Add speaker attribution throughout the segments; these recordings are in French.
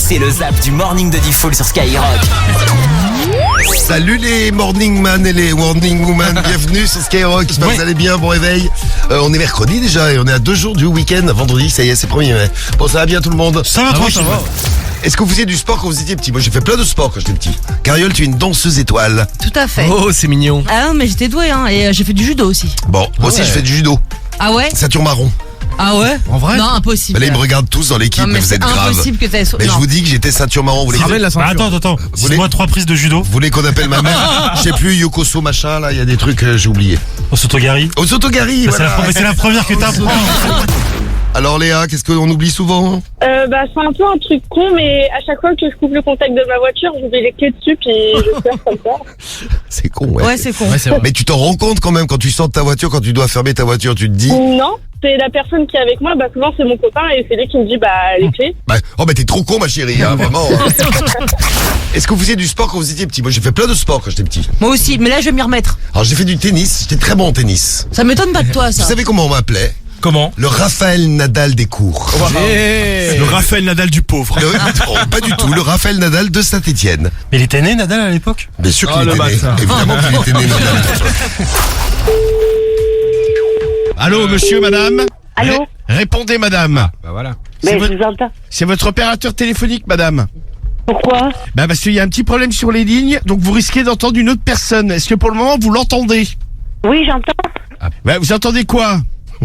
Speaker 1: C'est le zap du morning de Diffoul sur Skyrock.
Speaker 2: Salut les morning man et les morning woman, bienvenue sur Skyrock, j'espère que vous allez bien, bon réveil. On est mercredi déjà et on est à 2 jours du week-end, vendredi, ça y est, c'est 1er mai. Bon, ça va bien tout le monde?
Speaker 3: Ça va tranquille.
Speaker 2: Est-ce que vous faisiez du sport quand vous étiez petit? Moi j'ai fait plein de sport quand j'étais petit. Cariole, tu es une danseuse étoile.
Speaker 4: Tout à fait.
Speaker 3: Oh, c'est mignon.
Speaker 4: Ah non, mais j'étais douée, hein, et j'ai fait du judo aussi.
Speaker 2: Bon, moi aussi je fais du judo,
Speaker 4: Ah ouais?
Speaker 2: ceinture marron.
Speaker 4: Ah ouais?
Speaker 3: En vrai?
Speaker 4: Non, impossible.
Speaker 2: Là ils me regardent tous dans l'équipe,
Speaker 4: Non,
Speaker 2: mais
Speaker 4: mais
Speaker 2: vous
Speaker 4: c'est
Speaker 2: êtes grave.
Speaker 4: impossible que t'aies...
Speaker 2: Mais je
Speaker 4: non.
Speaker 2: vous dis que j'étais ceinture marron, vous voulez,
Speaker 3: Ramène la ceinture.
Speaker 5: Attends.
Speaker 2: voulez-
Speaker 5: Dis-moi 3 prises de judo.
Speaker 2: vous voulez qu'on appelle ma mère? Je sais plus, Yokoso machin, là, il y a des trucs j'ai oublié.
Speaker 5: Au Sotogari.
Speaker 2: Au Sotogari, voilà.
Speaker 5: C'est la première que t'apprends.
Speaker 2: Alors Léa, qu'est-ce qu'on oublie souvent?
Speaker 6: C'est un peu un truc con, mais à chaque fois que je coupe le contact de ma voiture, j'oublie les clés dessus, puis je pleure comme ça.
Speaker 2: C'est con, ouais.
Speaker 4: Ouais, c'est con.
Speaker 3: Ouais, c'est vrai.
Speaker 2: Mais tu t'en rends compte quand même quand tu sors de ta voiture, quand tu dois fermer ta voiture, tu te dis
Speaker 6: Non, c'est la personne qui est avec moi, souvent c'est mon copain, et c'est lui qui me dit les clés.
Speaker 2: bah t'es trop con ma chérie, hein, vraiment. Est-ce que vous faisiez du sport quand vous étiez petit? Moi j'ai fait plein de sport quand j'étais petit.
Speaker 4: Moi aussi, mais là je vais m'y remettre.
Speaker 2: Alors j'ai fait du tennis, j'étais très bon en tennis.
Speaker 4: Ça m'étonne pas de toi, ça.
Speaker 2: Vous savez comment on m'appelait?
Speaker 5: Comment?
Speaker 2: Le Raphaël Nadal des cours.
Speaker 5: Le Raphaël Nadal du pauvre.
Speaker 2: Non, pas du tout, le Raphaël Nadal de Saint-Étienne.
Speaker 5: Mais il était né Nadal à l'époque?
Speaker 2: Bien sûr qu'il était né, évidemment qu'il était né Nadal.
Speaker 3: Allô, monsieur, madame?
Speaker 6: Allô?
Speaker 3: Répondez, madame.
Speaker 6: Mais
Speaker 3: votre-
Speaker 6: je vous entends.
Speaker 3: C'est votre opérateur téléphonique, madame.
Speaker 6: Pourquoi?
Speaker 3: Parce qu'il y a un petit problème sur les lignes, donc vous risquez d'entendre une autre personne. Est-ce que pour le moment, vous l'entendez?
Speaker 6: Oui, j'entends.
Speaker 3: Vous entendez quoi?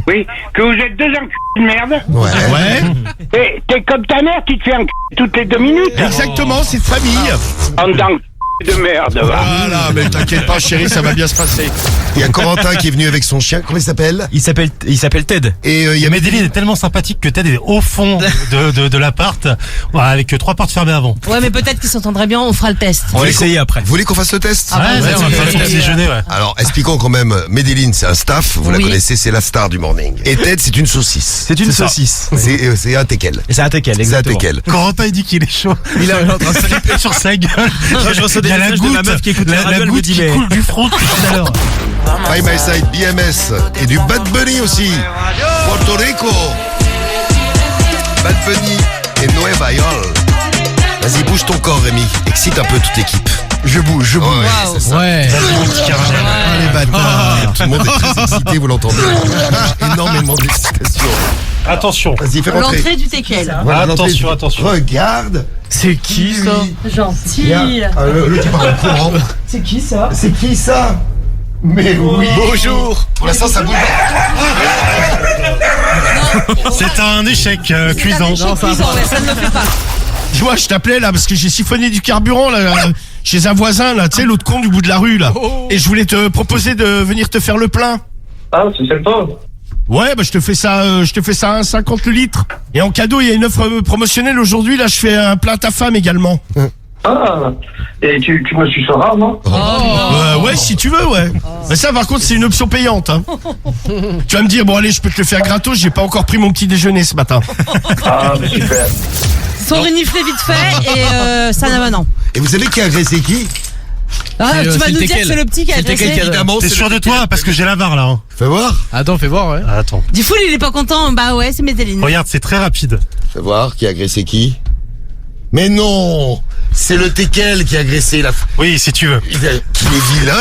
Speaker 7: Oui, que vous êtes deux enculés de merde.
Speaker 2: Ouais.
Speaker 3: Ouais.
Speaker 7: Et t'es comme ta mère, tu te fais enculer toutes les 2 minutes.
Speaker 3: Exactement, c'est de famille.
Speaker 7: En tant que de merde, va.
Speaker 3: Voilà, mais t'inquiète pas, chérie, ça va bien se passer.
Speaker 2: Il y a Corentin qui est venu avec son chien, comment il s'appelle?
Speaker 8: Il s'appelle Ted.
Speaker 2: Et il y a
Speaker 5: Medellin est tellement sympathique que Ted est au fond de l'appart, avec 3 portes fermées avant.
Speaker 4: Ouais, mais peut-être qu'ils s'entendrait bien, on fera le test.
Speaker 8: On va essayer après.
Speaker 2: Vous voulez qu'on fasse le test?
Speaker 4: Ah,
Speaker 5: Ouais, on va faire son petit déjeuner, ouais.
Speaker 2: Alors, expliquons quand même, Medellin, c'est un staff, vous la
Speaker 4: Oui.
Speaker 2: connaissez, c'est la star du morning. Et Ted, c'est une saucisse.
Speaker 8: C'est une
Speaker 5: C'est ça.
Speaker 8: saucisse.
Speaker 2: C'est un teckel.
Speaker 8: Et c'est un teckel,
Speaker 2: C'est un
Speaker 8: exactement.
Speaker 2: teckel.
Speaker 5: Corentin, il dit qu'il est chaud.
Speaker 8: Il est en train de
Speaker 5: flipper sur sa gueule.
Speaker 8: je reçois des
Speaker 5: Il y a la
Speaker 8: messages de ma
Speaker 5: goutte,
Speaker 8: meuf qui écoute la radio, elle me
Speaker 5: goutte
Speaker 8: dit,
Speaker 5: qui
Speaker 8: mais-
Speaker 5: coule du front depuis tout à l'heure.
Speaker 2: By My Side, BMS et du Bad Bunny aussi. Puerto Rico. Bad Bunny et Nueva York. Vas-y, bouge ton corps, Rémi. Excite un peu toute l'équipe. Je bouge. Ouais,
Speaker 4: Wow.
Speaker 2: c'est ça.
Speaker 3: Ouais.
Speaker 2: Ah, les bâtards. Tout le monde est très excité, vous l'entendez. Énormément d'excitation.
Speaker 5: Attention.
Speaker 2: Vas-y, fais rentrer.
Speaker 4: L'entrée du teckel.
Speaker 2: Voilà,
Speaker 5: Attention,
Speaker 2: l'entrée.
Speaker 5: attention.
Speaker 2: Regarde.
Speaker 8: C'est qui ça?
Speaker 4: Gentil.
Speaker 2: Le type en courant.
Speaker 4: C'est qui ça?
Speaker 2: C'est qui ça? Mais oui.
Speaker 8: Bonjour.
Speaker 2: Pour l'instant, ça bouge.
Speaker 5: C'est un échec cuisant.
Speaker 4: Ça ne le fait pas.
Speaker 3: Dis-moi, je t'appelais là parce que j'ai siphonné du carburant là chez un voisin là, tu sais, l'autre con du bout de la rue là. Et je voulais te proposer de venir te faire le plein.
Speaker 7: Ah, c'est sympa.
Speaker 3: Ouais, je te fais ça à 50 le litre. Et en cadeau, il y a une offre promotionnelle aujourd'hui. Là, je fais un plein à ta femme également.
Speaker 7: Ah, et tu me suceras, non?
Speaker 3: Ouais, si tu veux, ouais. Mais ça, par contre, c'est une option payante. Hein. Tu vas me dire, bon, allez, je peux te le faire gratos. J'ai pas encore pris mon petit déjeuner ce matin.
Speaker 7: Ah, super.
Speaker 4: Ils sont reniflés vite fait et ça n'a pas non.
Speaker 2: Et vous savez qui a agressé qui?
Speaker 4: Ah, tu vas
Speaker 8: c'est
Speaker 4: nous
Speaker 8: le
Speaker 4: dire que
Speaker 8: teckel.
Speaker 4: c'est le petit qui a
Speaker 8: C'est le teckel
Speaker 4: agressé.
Speaker 8: qui a-
Speaker 2: Évidemment,
Speaker 5: T'es
Speaker 2: c'est
Speaker 5: sûr
Speaker 2: le-
Speaker 5: de toi? Parce que j'ai la barre là. Hein.
Speaker 2: Fais voir.
Speaker 8: Attends, fais voir, ouais.
Speaker 5: Attends.
Speaker 4: Diffoul, il est pas content. Bah ouais, c'est Medellin.
Speaker 5: Regarde, c'est très rapide.
Speaker 2: Fais voir qui a agressé qui. Mais non, c'est le teckel qui a agressé la.
Speaker 5: Oui, si tu veux.
Speaker 2: Qu'il est vilain.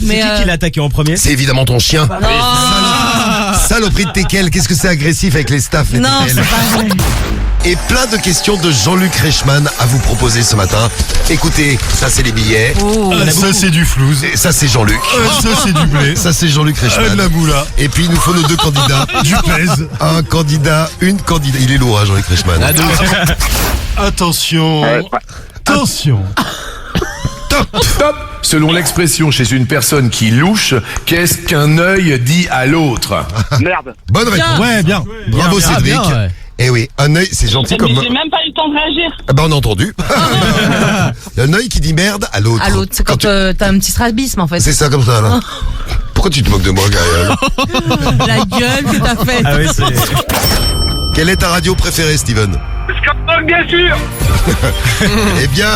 Speaker 4: Mais
Speaker 8: Qui l'a attaqué en premier?
Speaker 2: C'est évidemment ton chien. Saloperie de teckel, qu'est-ce que c'est agressif avec les staffs, les
Speaker 4: non, c'est
Speaker 2: teckels.
Speaker 4: pas vrai.
Speaker 2: Et plein de questions de Jean-Luc Reichmann à vous proposer ce matin. Écoutez, ça c'est les billets.
Speaker 5: Ça, c'est du flouze.
Speaker 2: Et ça c'est Jean-Luc.
Speaker 5: Ça, c'est du blé.
Speaker 2: Ça c'est Jean-Luc Reichmann.
Speaker 5: De la boula.
Speaker 2: Et puis il nous faut nos 2 candidats.
Speaker 5: Du pèse.
Speaker 2: Un candidat, une candidate. Il est lourd, hein, Jean-Luc Reichmann.
Speaker 5: Attention. Attention.
Speaker 9: Top. Selon l'expression chez une personne qui louche, qu'est-ce qu'un œil dit à l'autre?
Speaker 7: Merde.
Speaker 2: Bonne réponse.
Speaker 5: Ouais, bien.
Speaker 2: Bravo
Speaker 8: bien,
Speaker 2: Cédric.
Speaker 8: bien, ouais.
Speaker 2: Eh oui, un œil, c'est gentil comme.
Speaker 6: J'ai même pas eu le temps de réagir.
Speaker 2: Ah bah on a entendu. Un œil qui dit merde à l'autre.
Speaker 4: À l'autre, c'est quand t'as un petit strabisme en fait.
Speaker 2: C'est ça comme ça là. Pourquoi tu te moques de moi, Gaël?
Speaker 4: La gueule que t'as faite.
Speaker 8: Ah oui, c'est...
Speaker 2: Quelle est ta radio préférée, Steven?
Speaker 7: Skyrock, bien sûr.
Speaker 2: Eh bien,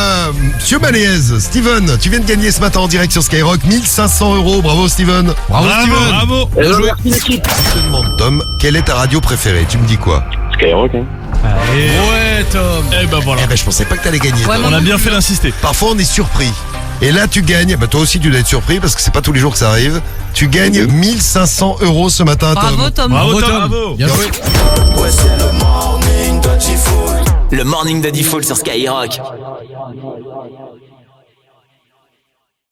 Speaker 2: monsieur Malaise, Steven, tu viens de gagner ce matin en direct sur Skyrock 1500 €. Bravo, Steven.
Speaker 5: Bravo, bravo.
Speaker 2: Je te demande, Tom, quelle est ta radio préférée? Tu me dis quoi?
Speaker 7: Skyrock, hein.
Speaker 8: Ouais, Tom.
Speaker 3: Eh ben voilà.
Speaker 2: Eh ben, je pensais pas que t'allais gagner.
Speaker 4: Ouais,
Speaker 2: Tom.
Speaker 4: moi
Speaker 8: On a
Speaker 4: non
Speaker 8: bien
Speaker 4: plus,
Speaker 8: fait
Speaker 4: hein.
Speaker 8: d'insister.
Speaker 2: Parfois, on est surpris. Et là, tu gagnes. Bah, toi aussi, tu dois être surpris parce que c'est pas tous les jours que ça arrive. Tu gagnes 1500 € ce matin,
Speaker 4: Bravo
Speaker 2: Tom.
Speaker 4: Tom.
Speaker 8: Bravo, Tom.
Speaker 3: Bravo.
Speaker 8: Bien joué.
Speaker 1: Le morning de Diffoul sur Skyrock.